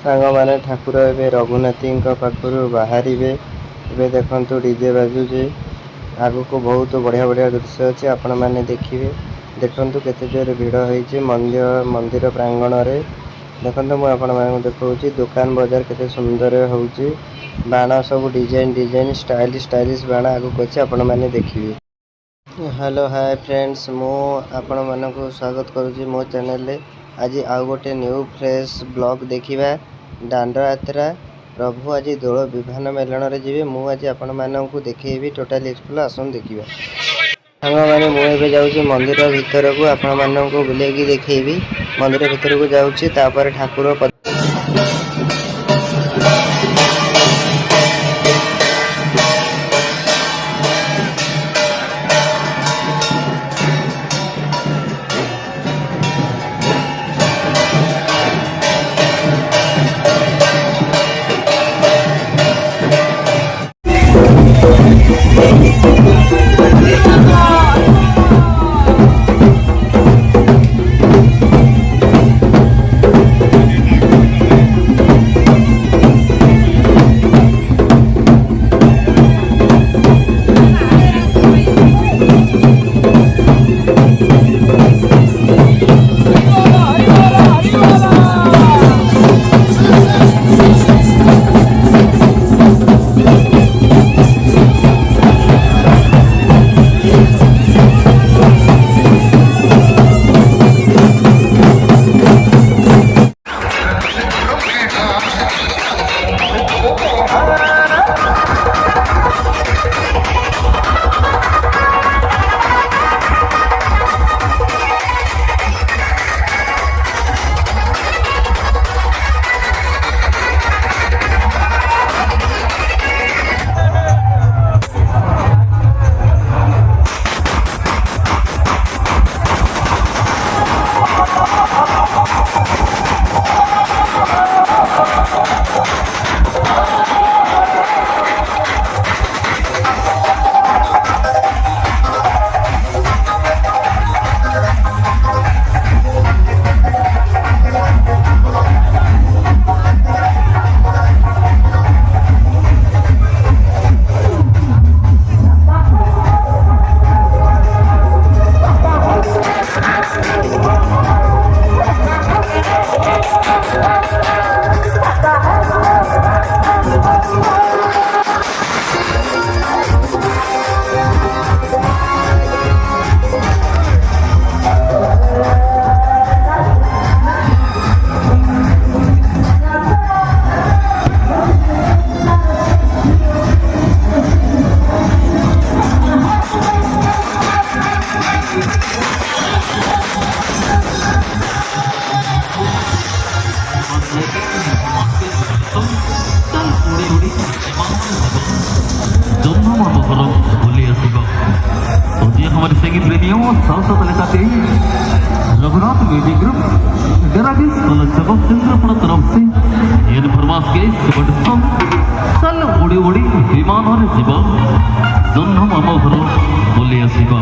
सांग माने ठाकुर ए रघुनाथी पाखु बाहर देखु डीजे बाजुचे आगु को बहुत बढ़िया बढ़िया दृश्य अच्छे आपण मैंने देखिए देखु केते जोर भिड़ होती मंदिर प्रांगण में देखो मुझे देखा दुकान बजार केते सुंदर होची बाण सब डिजाइन डिजाइन स्टाइलिश बाण आगु को अच्छे आपण मैंने देखिए। हेलो हाय फ्रेंड्स मु आपण मानक स्वागत करुँची मो चैनल रे। आज आउ गोटे न्यू फ्रेश ब्लॉग देखिबा दांड यात्रा प्रभु आज दोल विमान मेलन रे जीवे मु आज आपण मानक देखिबी टोटल एक्सप्लो आसन देखिबा सांग माने मु एबे जाउची मंदिर भीतर को आपण मानक बुलेकी देखिबी मंदिर भीतर को जाउची तापर ठाकुर हमारे संगीत प्रेमियों साथ लेकर रघुनाथ म्यूजिक ग्रुप डेरागीज कॉलेज चंद्रपुर तरफ से ये फरमाश के चल उड़ी उड़ी विमान जीव जन्म आम घर बोली आसवा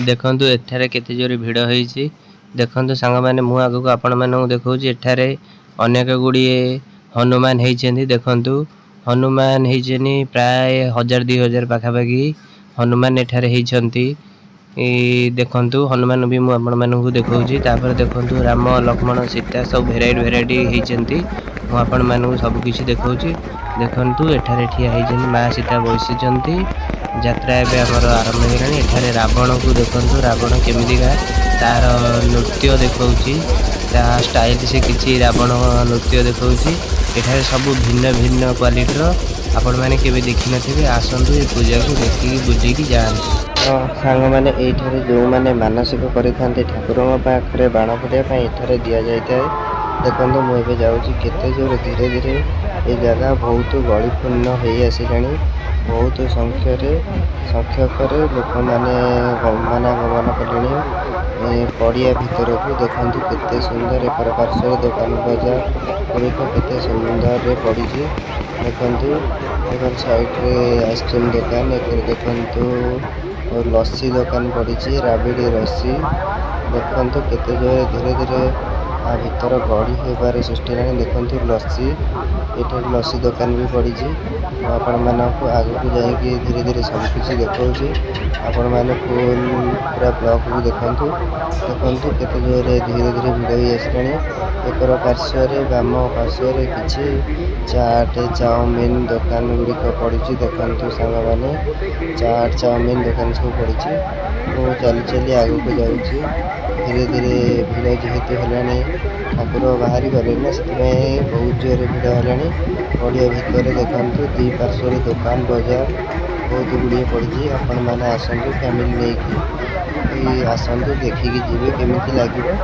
देखंतु एठारे केते जोरे भिड़ होईची देखंतु सांग माने मु आगु को आपण मानू देखौची एठारे अनेक गुड़िए हनुमान होईचंदी देखंतु हनुमान होईचनी प्राय 1000-2000 पाखापाखि हनुमान एठारे होईचंती देखंतु हनुमान भी मु आपण मानू देखौची तापर देखंतु राम लक्ष्मण सीता सब वेराइटी होईचंती मु आपण मानू सब किछि देखौची देखंतु एठारे ठिया होईचंदी मां सीता बसिचंती यात्रा एबे हमर आरंभ हेलानी एठारे रावण को देखंतु रावण केमिदिका तार नृत्य देखौची ता स्टाइल से किछि रावण नृत्य देखौची एठारे सब भिन्न भिन्न क्वालिटी रो आपण माने केबे देखि नथिबे आसंतु ए पूजा को देखि बुझी की जान सांग माने एठारे जो माने मानसिक करिथांते ठाकुरଙ୍କ पाखरे बाण फुटिया पई एठारे दिया जायताय देखंतु मु एबे जाउची केते जोर धीरे धीरे ए जगह बहुत गळीपूर्ण होई आसिलानी बहुत संख्यक लोक मैंने गमन कले पड़िया भितर को देखते केते सुंदर एक पार्श्व दुकान बजार गुड़िक केते सुंदर पड़ी देखु एक साइड रे आइसक्रीम दुकान एक देखु लस्सी दुकान पड़ी राबिड़ी लस्सी देखु केते जोर धीरे धीरे भितर गढ़ी होबार सृष्टि है देखु लस्सी ये लस्सी दुकान भी पड़ी आपण मानक आग को जाकि धीरे धीरे सबकिछ देखौची आपण माने फुल पूरा ब्लॉक भी देखंतु केते जोरे धीरे धीरे भिड़ होई आसलानी एकर पार्श्व रे बाम पार्श्व रे किछि चाट चाउमीन दुकान गुड़िक पड़ी देखंतु सांग माने चाट चाउमीन दुकान सब पड़ी वो चली चली आग को जाउची धीरे धीरे भिड़ जेहेतु हेलानी ठाकुर बाहरी गले ना से बहुत जोर भिड़ हेलानी पड़िया भितर देखंतु दी पार्श्व दुकान बजार बहुत गुड़िए पड़ी आपण मैंने आसतु फैमिली नहीं आसतु देखिकी जी केमी लगे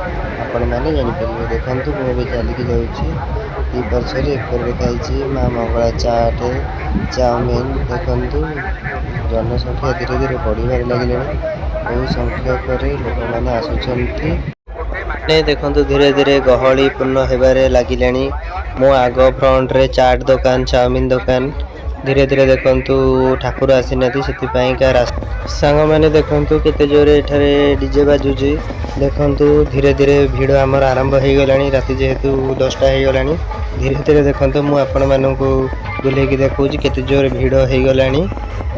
आपण मैंने जापर देखु मुझे चलिकी जाऊँगी दी पार्श्व एक लिखाई माँ मंगला चाट चाउमीन देखु जनसंख्या धीरे धीरे बढ़िबार लगे बहुत संख्यक लोक मैंने आसुंच देखु धीरे धीरे गहली पूर्ण होबार लगे मो आग फ्रंट रे चाट दुकान चाउमीन दुकान धीरे धीरे देखंतु ठाकुर आसी नथि सेति का सांग माने देखंतु केते जोरे एठारे डीजे बाजुजी देखंतु धीरे धीरे भीड़ आमर आरंभ हो गलानी राति जेहेतु 10टा हो गलानी धीरे धीरे देखंतु मु आपण मानकु बुलेकी देखौची केते जोरे भीड़ हो गलानी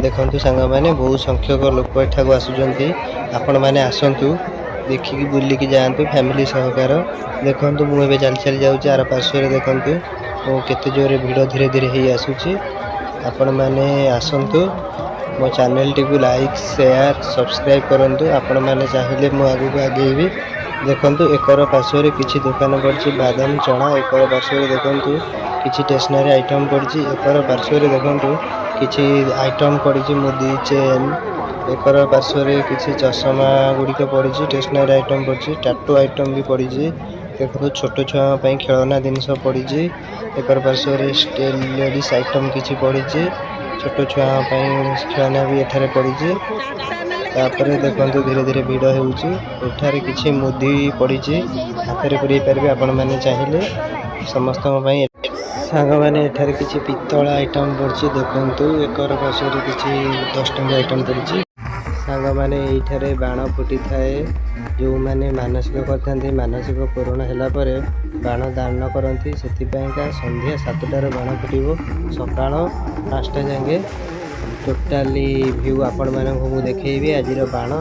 देखंतु सांग माने बहुत संख्यक लोक एठाको आसुचंती आपण माने आसंतु देखिकी बुलिकी जातु फैमिली सहकार देखंतु मु एबे चल चल जाउची आर पार्श्व रे देखंतु केते जोरे भीड़ धीरे धीरे हे आसुची आपण माने आसंतु मो चैनल टी को लाइक शेयर सब्सक्राइब करंतु आपण माने चाहिले मो आगु को आगेबी देखंतु एकर पार्श्व रे किछि दुकान पड़छि बादाम चना एकर पार्श्व रे देखंतु किछि स्टेशनरी आइटम पड़छि एकर पार्श्व रे देखंतु किछि आइटम पड़छि मुदी चेन एकर पार्श्व रे किछि चश्मा गुड़िक पड़छि स्टेशनरी आइटम पड़छि टैटू आइटम भी पड़छि देखो छोट छुआ खेलना जिनस पड़ी एक पार्श्व स्टील लेडीज आइटम किसी पड़ी छोट छुआ खेलना भी एठारे पड़ी देखो धीरे धीरे भिड़ होठारे किसी मुदी पड़ी हाथ में पूरे पारे आपण मैंने चाहिए समस्त सांग मैंने एठारे किसी पितल आइटम पड़ी देखु एक पार्श्व किसी 10 टंका आइटम पड़ी सांग मैंने ये बाण फुटी थाए जो मैंने मानसिक करते मानसिक पूरण है बाण दान करती से संध्या 7टार बाण फुटब सका 5टा जाए टोटाली व्यू आपण मानक देखी आज बाण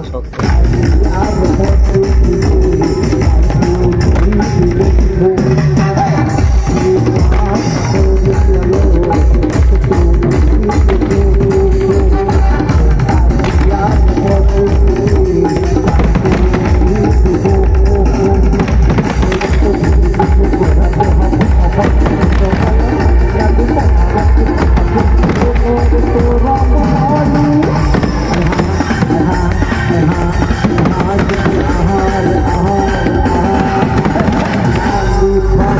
Bye.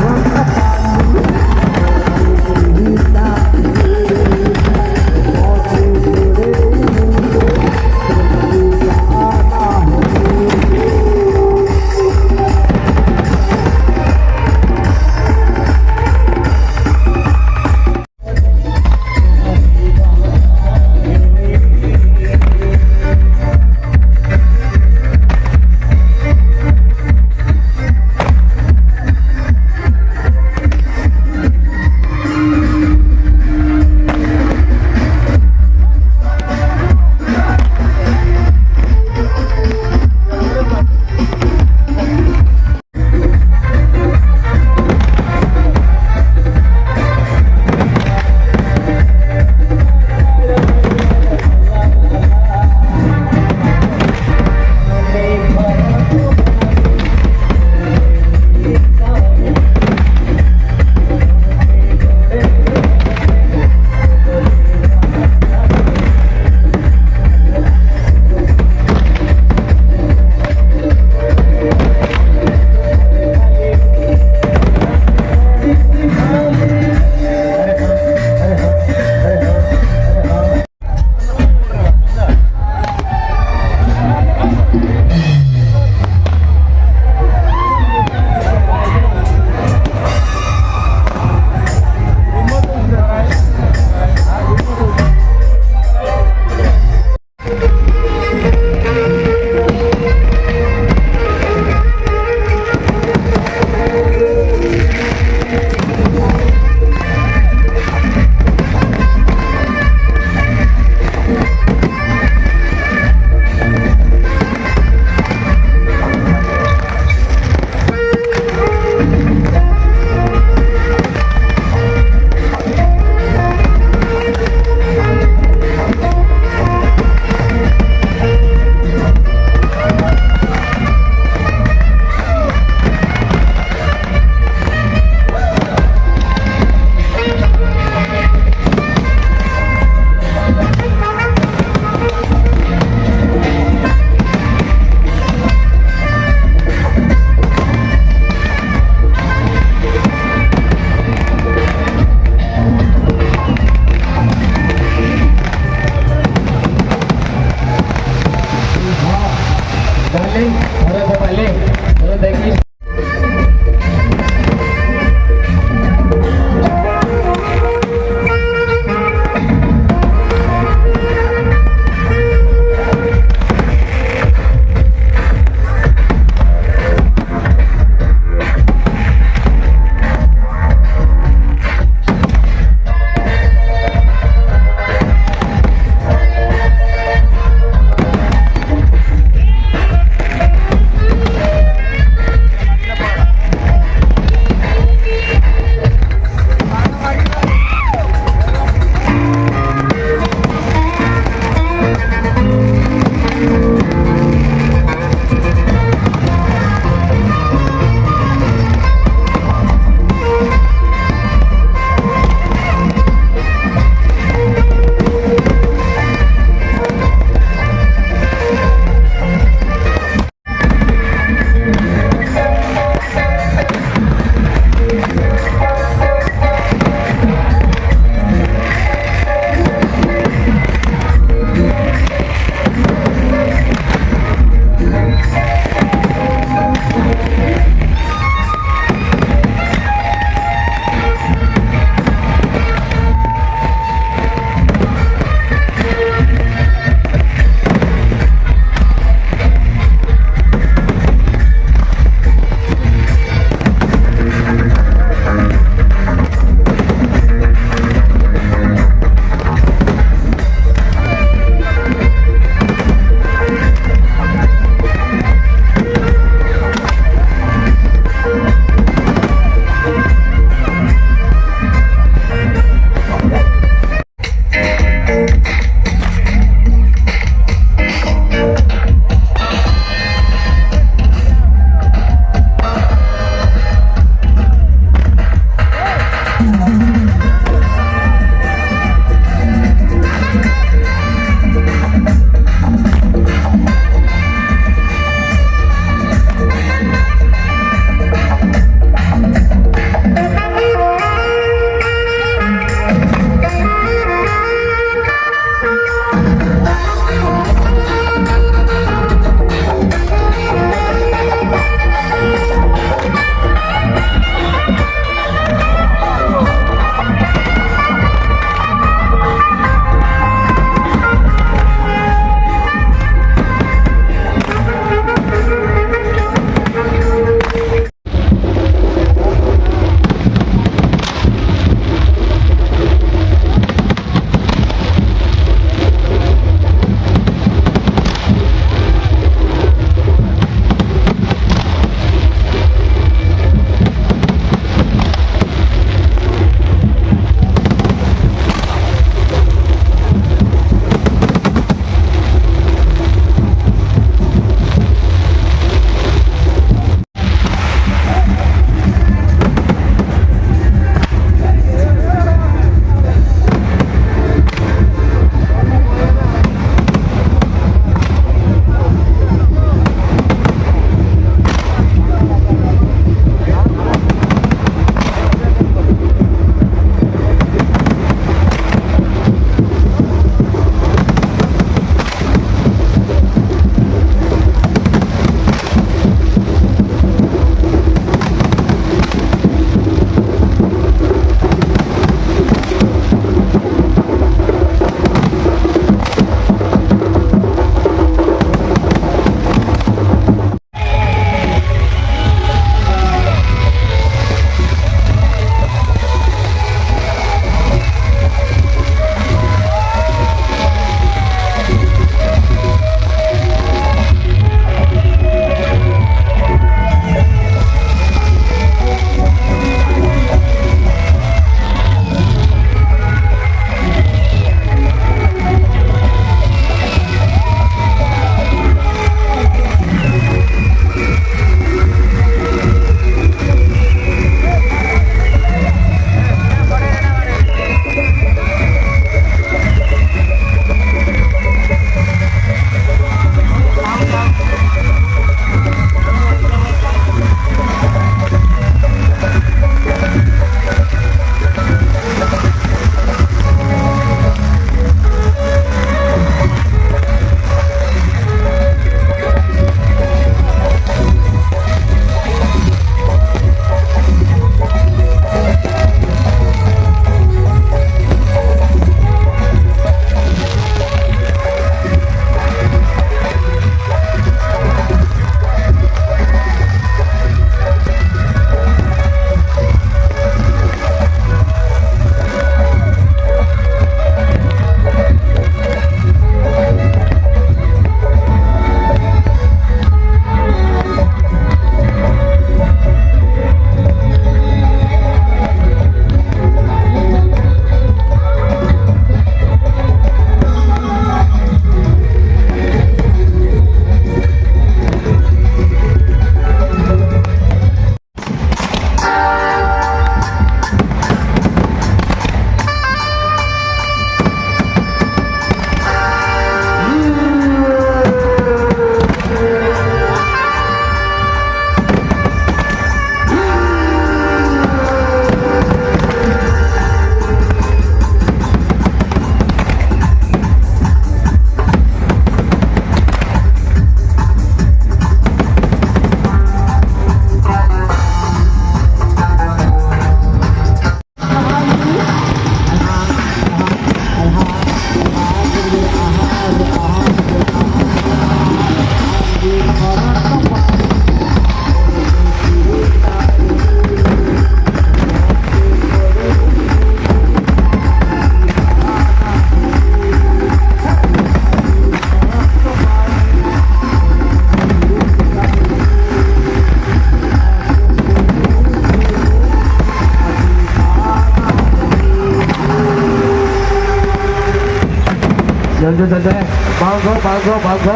चलते भागो भागो भागो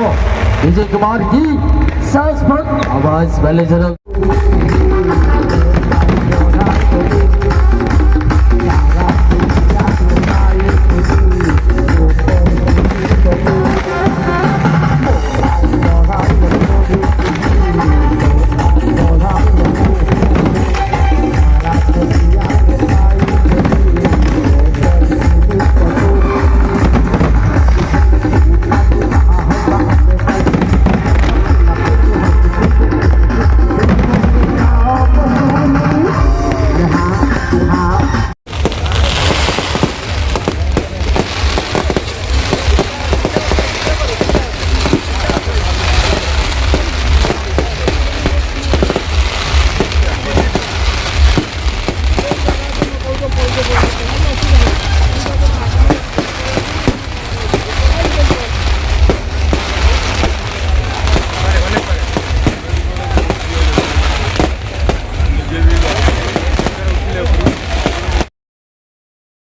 विजय कुमार की सांस पर आवाज पहले जरा